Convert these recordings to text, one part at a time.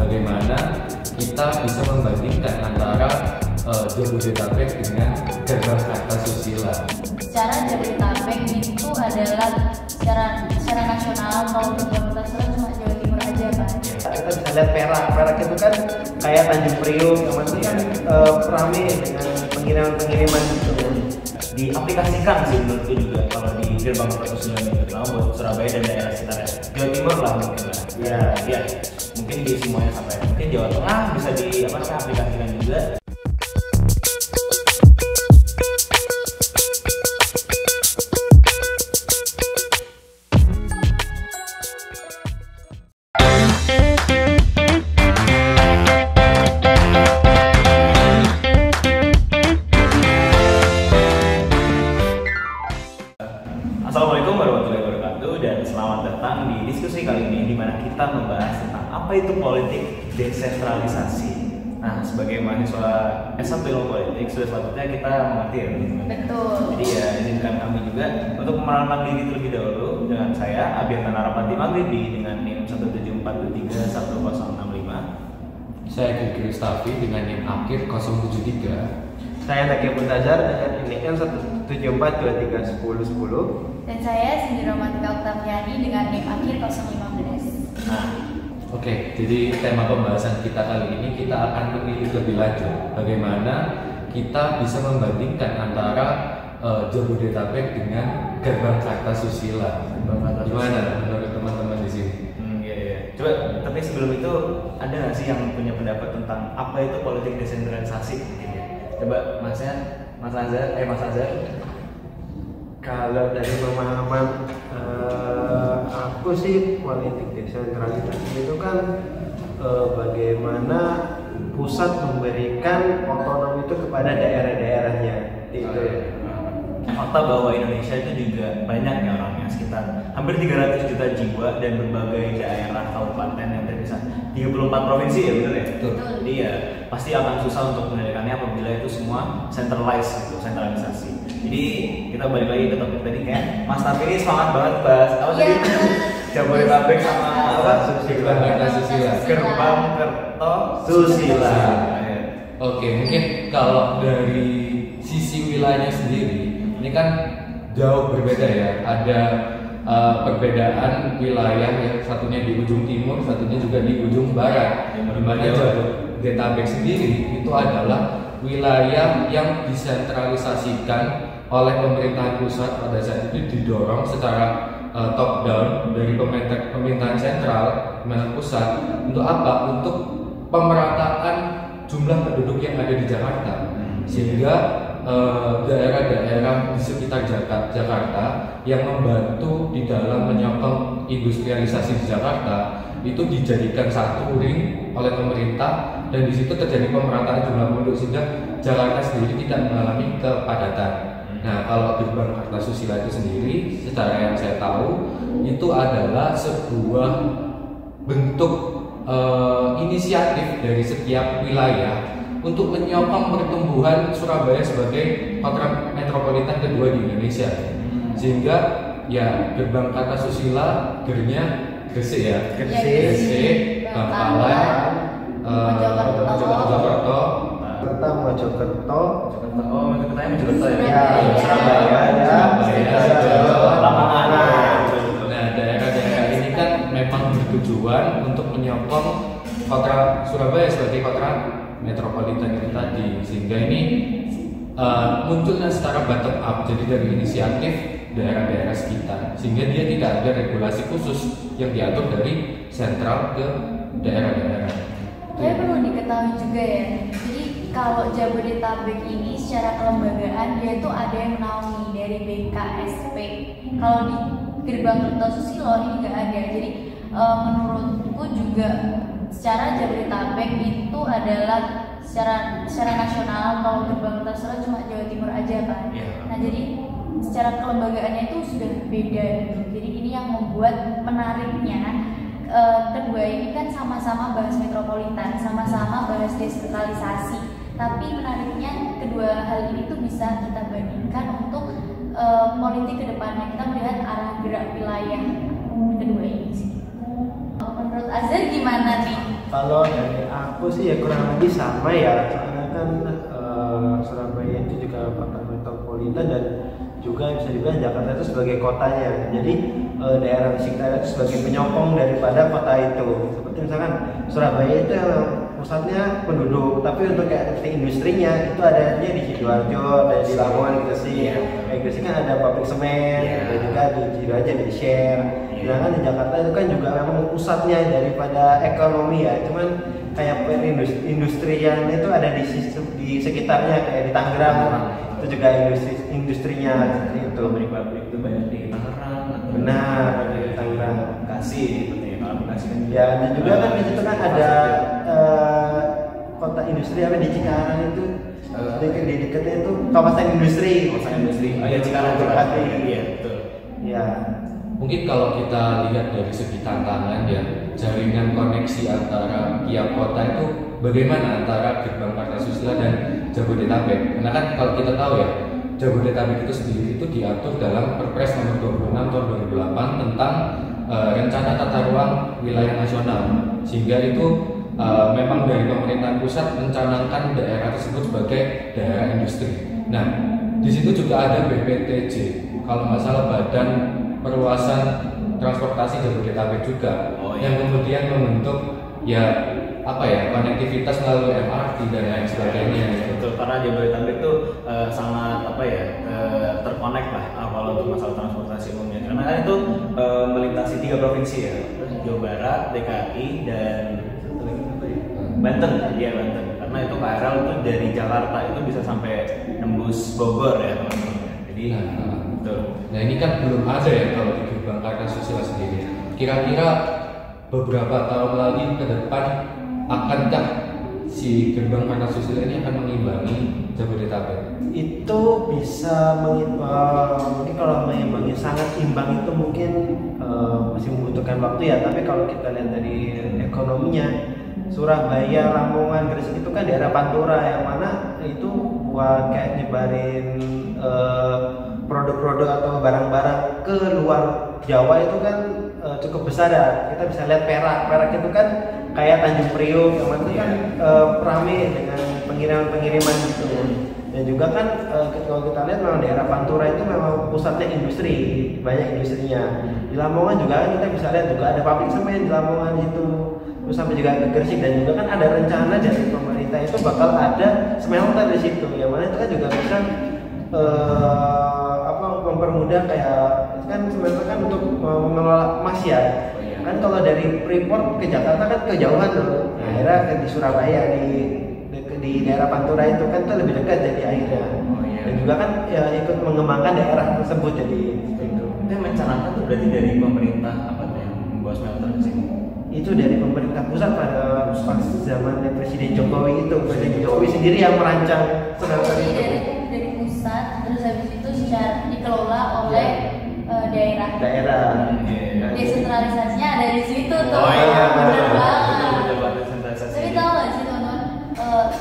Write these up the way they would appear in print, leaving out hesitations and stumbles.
bagaimana kita bisa membandingkan antara Jabodetabek dengan gerbang Kartasusila. Secara Jabodetabek itu adalah secara nasional, kalau gerbang Kartasusila cuma Jawa Timur aja kan. Kita bisa lihat Perak itu kan kayak Tanjung Priok, yang mana kan rame dengan pengiriman gitu. Diaplikasikan sih menurutku juga kalau di gerbang Kartasusila ini, terutama buat Surabaya dan daerah sekitarnya, Jawa Timur lah mungkin lah. Ya, mungkin di semuanya sampai mungkin Jawa Tengah bisa aplikasikan juga. Assalamualaikum warahmatullahi wabarakatuh dan selamat datang di diskusi kali ini di mana kita membahas tentang apa itu politik desentralisasi. Nah, sebagai mahasiswa S1 Ilmu Politik sudah sepatutnya kita mengerti ya. Betul. Jadi ya izinkan kami juga untuk memperkenalkan diri terlebih dahulu dengan saya Abiatan Arapati Maghribi dengan NIM 174231065. Saya Gigi Gustafi dengan NIM akhir 073. Saya Nakia Muntazar dengan NIM 174231010. Dan saya Cindy Romantika Oktaviani dengan NIM akhir 015. Nah, Oke, jadi tema pembahasan kita kali ini kita akan menilik lebih lanjut bagaimana kita bisa membandingkan antara Jabodetabek dengan gerbang Kartasusila. Gimana menurut teman-teman di sini? Iya. Coba, tapi sebelum itu ada nggak sih yang punya pendapat tentang apa itu politik desentralisasi mungkin ya? Coba Mas Azhar. Kalau dari pemahaman aku sih, politik desentralisasi itu kan bagaimana pusat memberikan otonomi itu kepada daerah-daerahnya gitu. Fakta bahwa Indonesia itu juga banyak ya orangnya, sekitar hampir 300 juta jiwa dan berbagai daerah kabupaten yang terpisah, 34 provinsi ya, benar ya? Betul. Jadi ya pasti akan susah untuk mengendalikannya apabila itu semua sentralisasi. Jadi kita balik lagi ke topik tadi, kayak Mas Tafi ini semangat banget bahas apa tadi? Jabodetabek sama apa? Gerbang Kartasusila. Gerbang Kartasusila. Oke, mungkin kalau dari sisi wilayahnya sendiri, ini kan jauh berbeda ya. Ada perbedaan wilayah yang satunya di ujung timur, satunya juga di ujung barat. Di mana Jabodetabek sendiri itu adalah wilayah yang disentralisasikan oleh pemerintahan pusat pada saat itu, didorong secara top down dari pemerintahan sentral, pemerintahan pusat. Untuk apa? Untuk pemerataan jumlah penduduk yang ada di Jakarta, sehingga daerah-daerah di sekitar Jakarta yang membantu di dalam menyokong industrialisasi di Jakarta itu dijadikan satu ring oleh pemerintah, dan di situ terjadi pemerataan jumlah penduduk sehingga Jakarta sendiri tidak mengalami kepadatan. Nah, kalau gerbang Kartasusila itu sendiri, secara yang saya tahu, itu adalah sebuah bentuk inisiatif dari setiap wilayah untuk menyokong pertumbuhan Surabaya sebagai kota metropolitan kedua di Indonesia. Sehingga ya gerbang Kartasusila gernya Gresik ya, Gresik, Bangkalan, Mojokerto, Mojokerto ya, Surabaya, Lamongan. Nah, daerah-daerah ini kan memang bertujuan untuk menyokong kota Surabaya sebagai kota metropolitan itu tadi, sehingga ini munculnya secara bottom up, jadi dari inisiatif daerah-daerah sekitar, sehingga dia tidak ada regulasi khusus yang diatur dari sentral ke daerah-daerah. Tapi perlu diketahui juga ya, jadi kalau Jabodetabek ini secara kelembagaan dia itu ada yang menaungi dari BKSP. Kalau di gerbang Kartasusila ini nggak ada. Jadi menurutku juga secara Jabodetabek itu adalah secara nasional, kalau gerbang Kartasusila cuma Jawa Timur aja kan. Nah, jadi secara kelembagaannya itu sudah beda gitu. Jadi ini yang membuat menariknya kedua ini kan sama-sama bahas metropolitan, sama-sama bahas desentralisasi. Tapi menariknya kedua hal ini tuh bisa kita bandingkan untuk politik kedepannya. Kita melihat arah gerak wilayah kedua ini sih. Menurut Azhar gimana nih? Kalau dari aku sih ya kurang lebih sama ya, soalnya kan Surabaya itu juga kota metropolitan dan juga bisa dibilang Jakarta itu sebagai kotanya. Jadi daerah di sekitar itu sebagai penyokong daripada kota itu. Seperti misalkan Surabaya itu yang pusatnya penduduk, tapi untuk kayak industrinya itu adanya di Sidoarjo, ada di Lamongan, Gresik. Kayak Gresik kan ada pabrik semen, dan juga di Sidoarjo di Share. Sedangkan di Jakarta itu kan juga memang pusatnya daripada ekonomi ya. Cuman kayak industrian itu ada di sekitarnya, kayak di Tangerang itu juga industrinya seperti itu. Pabrik-pabrik itu banyak di Tangerang. Benar, di Tangerang. Bekasi seperti kalau Bekasi kan. Ya, dan juga kan di situ kan ada kota industri apa di Cikarang itu. Di dekatnya itu kawasan industri. Kawasan industri. Oh ya, Cikarang. Iya, betul. Ya. Mungkin kalau kita lihat dari segi tantangan ya, jaringan koneksi antara tiap kota itu bagaimana antara gerbang Kartasusila dan Jabodetabek. Karena kan kalau kita tahu ya, Jabodetabek itu sendiri itu diatur dalam Perpres nomor 26 tahun 2008 tentang rencana tata ruang wilayah nasional, sehingga itu memang dari pemerintah pusat mencanangkan daerah tersebut sebagai daerah industri. Nah, di situ juga ada BPTJ, kalau nggak salah Badan Perluasan Transportasi Jabodetabek juga, yang kemudian membentuk ya konektivitas melalui MRT dan lain sebagainya. Betul, karena Jabodetabek itu sangat terkonek lah kalau untuk masalah transportasi umumnya, karena kan itu melintasi 3 provinsi ya, Jawa Barat, DKI dan Banten. Karena itu KRL itu dari Jakarta itu bisa sampai nembus Bogor ya teman-teman. Jadi betul. Nah ini kan belum ada ya kalau di gerbang Kartasusila sendiri. Kira-kira beberapa tahun lagi ke depan akankah si gerbang Kartasusila ini akan mengimbangi Jabodetabek? Itu bisa mungkin kalau mengimbangi sangat imbang itu mungkin masih membutuhkan waktu ya. Tapi kalau kita lihat dari ekonominya, Surabaya, Lamongan, Gresik itu kan daerah pantura yang mana itu buat kayak nyebarin produk-produk atau barang-barang ke luar Jawa itu kan cukup besar ya. Kita bisa lihat Perak itu kan kayak Tanjung Priok yang mana kan rame dengan pengiriman gitu. Dan juga kan kalau kita lihat memang daerah Pantura itu memang pusatnya industri, banyak industrinya. Di Lamongan juga kita bisa lihat juga ada pabrik semen di Lamongan itu. Terus sampai juga ke Gresik, dan juga kan ada rencana dari pemerintah itu bakal ada smelter di situ. Yang mana itu kan juga bisa mempermudah kayak kan smelter kan untuk mengelola emas ya. Kan kalau dari Freeport ke Jakarta kan kejauhan tuh. Nah, akhirnya di Surabaya di daerah Pantura itu kan lebih dekat jadi akhirnya. Dan juga kan ya, ikut mengembangkan daerah tersebut jadi itu. Itu yang mencanangkan tuh berarti dari pemerintah apa tuh yang membuat smelter di sini? Itu dari pemerintah pusat pada pas zamannya Presiden Jokowi itu. Presiden Jokowi sendiri yang merancang smelter itu. Dari pusat, terus habis itu secara dikelola oleh daerah. Desentralisasinya ada di situ tuh. Oh iya, benar banget. Desentralisasi. Tapi tahu nggak sih teman-teman,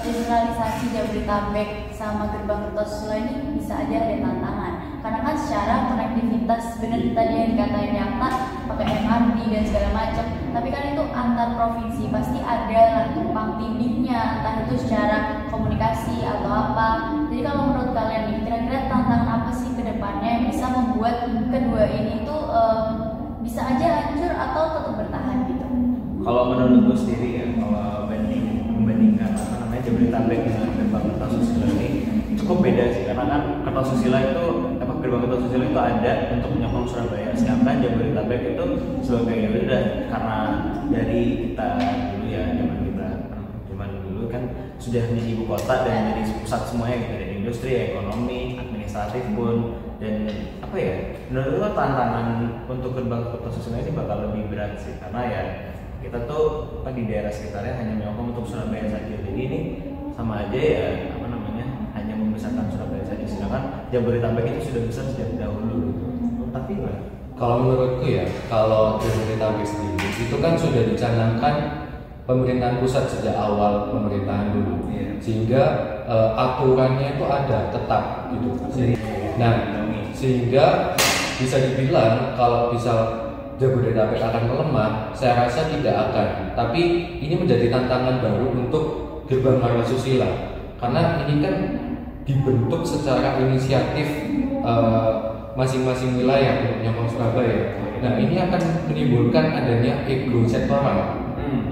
desentralisasi Jabodetabek sama gerbang Kartasusila ini bisa aja ada tantangan. Karena kan secara konektivitas bener tadi yang dikatain Yakta pakai MRT dan segala macam. Tapi kan itu antar provinsi pasti ada lah tumpang tindihnya, entah itu secara komunikasi atau apa. Jadi kalau menurut kalian nih, kira-kira tantangan apa sih ke depannya yang bisa membuat kedua ini tuh bisa aja hancur atau tetap bertahan gitu? Kalau menurutku sendiri ya, kalau membandingkan Jabodetabek dengan gerbang Kartasusila ini cukup beda sih, karena kan Kartasusila itu gerbang Kartasusila itu ada untuk menyokong Surabaya, sedangkan Jabodetabek itu sebagai ya udah karena dari kita dulu ya zaman dulu kan sudah menjadi ibu kota dan menjadi pusat semuanya gitu, dari industri, ekonomi, administratif pun. Dan menurut gue tantangan untuk gerbang Kartasusila ini bakal lebih berat sih, karena ya kita tuh di daerah sekitarnya hanya menyokong untuk Surabaya saja. Jadi ini sama aja ya hanya membesarkan Surabaya saja, sedangkan Jabodetabek itu sudah besar sejak dahulu gitu. Tapi kalau menurutku ya, kalau Jabodetabek sendiri itu kan sudah dicanangkan pemerintahan pusat sejak awal pemerintahan dulu, sehingga aturannya itu ada tetap gitu. Nah, sehingga bisa dibilang kalau bisa Jabodetabek akan melemah, saya rasa tidak akan. Tapi ini menjadi tantangan baru untuk gerbang Karnasusila, karena ini kan dibentuk secara inisiatif masing-masing wilayah untuk menyokong Surabaya. Nah ini akan menimbulkan adanya ego sektoral.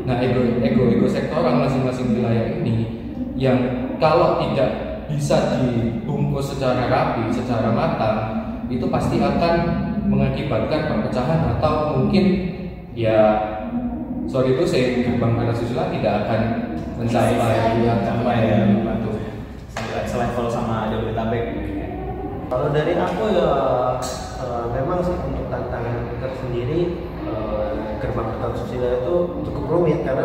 Nah ego sektoral masing-masing wilayah ini yang kalau tidak bisa dibungkus secara rapi, secara matang, itu pasti akan mengakibatkan perpecahan atau mungkin ya sorry itu saya gerbang Karnasusila tidak akan mencapai selevel sama Jabodetabek. Kalau dari aku ya memang sih untuk tantangan tersendiri gerbang Karnasusila itu cukup rumit karena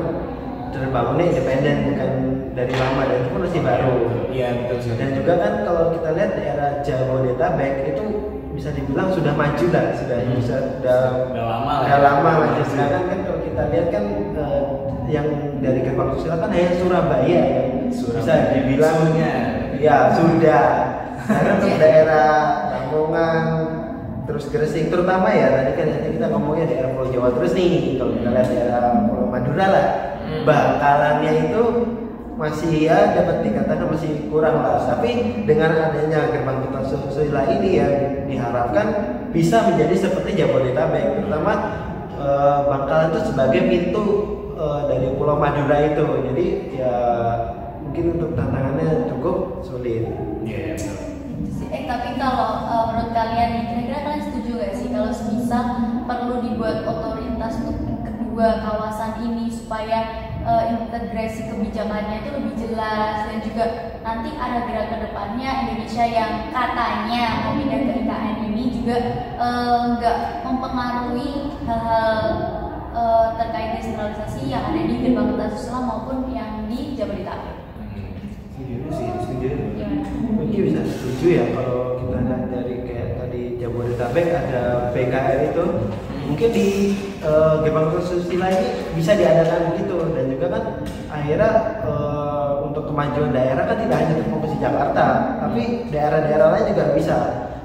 terbangunnya independen bukan dari lama dan itu pun masih baru. Iya betul. Dan juga kan kalau kita lihat daerah Jabodetabek itu bisa dibilang sudah maju lah, sudah lama maju. Sedangkan kan kalau kita lihat kan yang dari gerbang Karnasusila kan hanya Surabaya yang bisa dibilang ya sudah. Karena untuk daerah Lamongan terus Gresik terutama ya tadi kan kita ngomongnya daerah Pulau Jawa terus nih kalau kita lihat daerah Pulau Madura lah bakalannya itu masih ya dapat dikatakan masih kurang lah, tapi dengan adanya gerbang Karnasusila ini ya diharapkan bisa menjadi seperti Jabodetabek, terutama Bangkalan itu sebagai pintu dari Pulau Madura itu, jadi ya mungkin untuk tantangannya cukup sulit. Iya. Tapi kalau menurut kalian nih, kira-kira kalian setuju gak sih kalau semisal perlu dibuat otoritas untuk kedua kawasan ini supaya integrasi kebijakannya itu lebih jelas dan juga nanti ada gerak ke depannya Indonesia yang katanya mau pindah ke IKN ini juga nggak mempengaruhi hal-hal terkait desentralisasi yang ada di gerbang Karnasusila maupun yang di Jabodetabek. Setuju. Mungkin bisa setuju ya kalau kita lihat dari kayak tadi Jabodetabek ada PKR itu mungkin di gerbang Karnasusila ini bisa diadakan begitu dan juga kan akhirnya untuk kemajuan daerah kan tidak hanya terfokus di Jakarta tapi daerah-daerah lain juga bisa.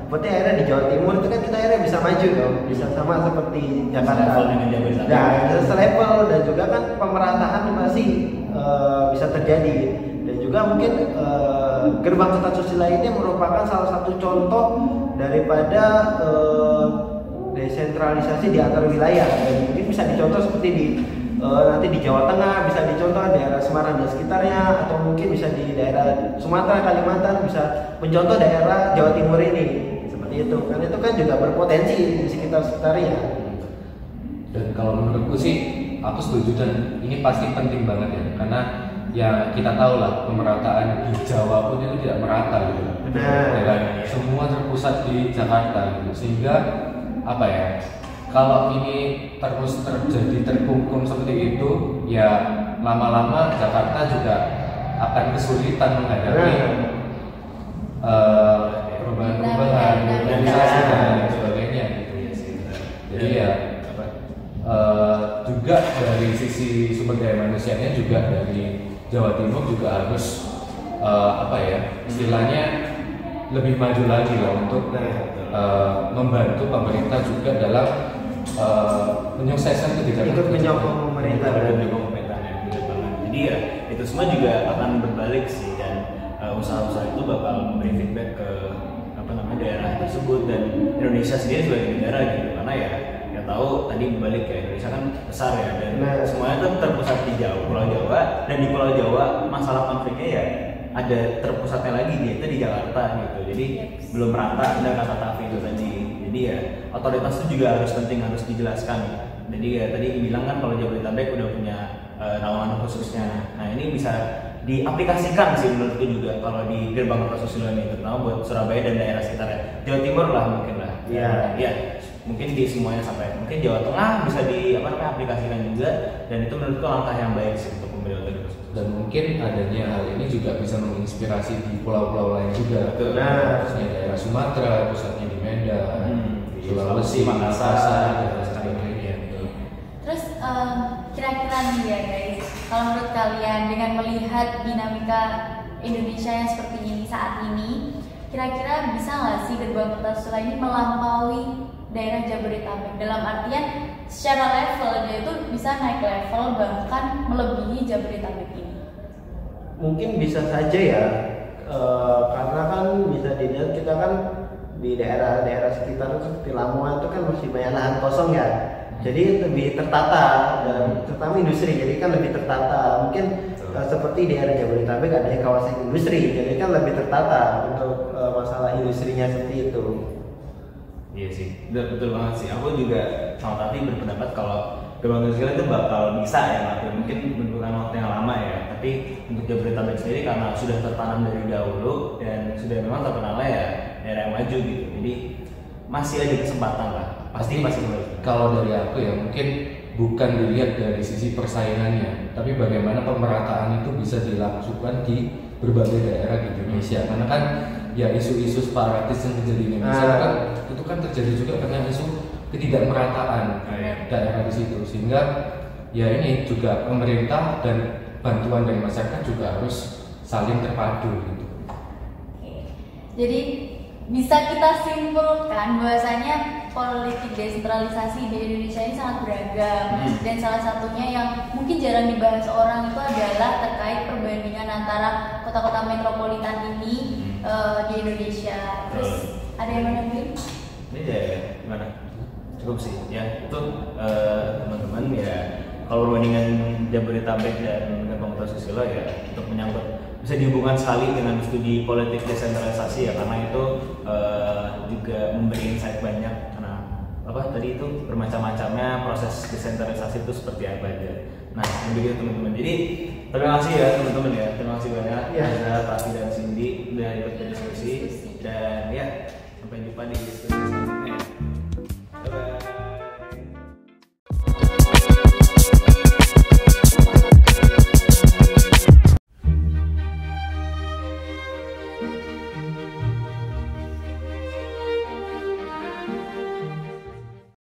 Berarti akhirnya di Jawa Timur itu kan kita akhirnya bisa maju dong, bisa sama seperti Jakarta. Nah, selevel dan juga kan pemerataan masih bisa terjadi. Dan juga mungkin gerbang Karnasusila ini merupakan salah satu contoh daripada desentralisasi di antar wilayah dan mungkin bisa dicontoh seperti di nanti di Jawa Tengah, bisa dicontoh daerah Semarang dan sekitarnya atau mungkin bisa di daerah Sumatera, Kalimantan, bisa mencontoh daerah Jawa Timur ini seperti itu. Kan itu kan juga berpotensi di sekitar-sekitarnya. Dan kalau menurutku sih aku setuju dan ini pasti penting banget ya karena ya kita tahu lah pemerataan di Jawa pun itu tidak merata gitu. Dan semua terpusat di Jakarta gitu. Sehingga apa ya? Kalau ini terus terjadi terkungkung seperti itu, ya lama-lama Jakarta juga akan kesulitan menghadapi perubahan-perubahan, urbanisasi dan sebagainya gitu. Jadi ya juga dari sisi sumber daya manusianya juga dari Jawa Timur juga harus istilahnya lebih maju lagi lah untuk membantu pemerintah juga dalam menyukseskan kebijakan. Ikut menyokong pemerintah dan menyokong pemerintahan yang benar banget. Jadi ya itu semua juga akan berbalik sih dan usaha-usaha itu bakal memberi feedback ke daerah tersebut dan Indonesia sendiri sebagai negara gitu karena ya tahu tadi berbalik ya Indonesia kan besar ya dan semuanya tuh terpusat di Pulau Jawa dan di Pulau Jawa masalah konfliknya ya ada terpusatnya lagi itu di Jakarta gitu jadi belum rata ada kata Tafi itu tadi jadi ya otoritas itu juga harus penting harus dijelaskan jadi ya tadi bilang kan kalau Jabodetabek udah punya naungan khususnya nah ini bisa diaplikasikan sih menurutku juga kalau di gerbang Karnasusila ini terutama buat Surabaya dan daerah sekitarnya Jawa Timur lah mungkin lah ya mungkin di semuanya sampai mungkin Jawa Tengah bisa aplikasikan juga dan itu menurutku langkah yang baik sih untuk pemilihan dan mungkin adanya hal ini juga bisa menginspirasi di pulau-pulau lain juga khususnya daerah Sumatera pusatnya di Medan Sulawesi Makassar dan sebagainya terus kira-kira nih ya guys kalau menurut kalian dengan melihat dinamika Indonesia yang seperti ini saat ini kira-kira bisa nggak sih gerbang Kertosusilo ini melampaui daerah Jabodetabek? Dalam artian secara level dia itu bisa naik level bahkan melebihi Jabodetabek ini. Mungkin bisa saja ya, karena kan bisa dilihat kita kan di daerah-daerah sekitar seperti Lamongan itu kan masih banyak lahan kosong ya. Jadi lebih tertata dan terutama industri, jadi kan lebih tertata. Mungkin seperti daerah Jabodetabek adanya kawasan industri, jadi kan lebih tertata untuk masalah industrinya seperti itu. Iya sih, betul banget sih. Aku juga sama Tavi berpendapat kalau gerbang Kertosusilo itu bakal bisa ya, mungkin membutuhkan waktu yang lama ya. Tapi untuk Jabodetabek sendiri karena sudah tertanam dari dahulu dan sudah memang terkenal ya daerah yang maju gitu. Jadi masih ada kesempatan lah. Pasti kalau dari aku ya mungkin bukan dilihat dari sisi persaingannya, tapi bagaimana pemerataan itu bisa dilakukan di berbagai daerah di Indonesia. Karena kan ya isu-isu separatis yang terjadi di Indonesia kan itu kan terjadi juga karena isu ketidakmerataan daerah di situ, sehingga ya ini juga pemerintah dan bantuan dari masyarakat juga harus saling terpadu gitu. Jadi bisa kita simpulkan bahwasanya politik desentralisasi di Indonesia ini sangat beragam, dan salah satunya yang mungkin jarang dibahas orang itu adalah terkait perbandingan antara kota-kota metropolitan ini di Indonesia. Terus ada yang menambahkan? Ini ya gimana? Cukup sih ya, itu teman-teman ya, kalau perbandingan Jabodetabek dan gerbang Kertosusilo ya untuk menyangkut bisa dihubungkan sekali dengan studi politik desentralisasi ya, karena itu juga memberi insight banyak karena apa tadi itu bermacam-macamnya proses desentralisasi itu seperti apa aja. Nah begitu teman-teman. Jadi terima kasih ya teman-teman ya, terima kasih banyak ada Tavi dan Cindy udah ikut berdiskusi, dan ya sampai jumpa di diskusi selanjutnya.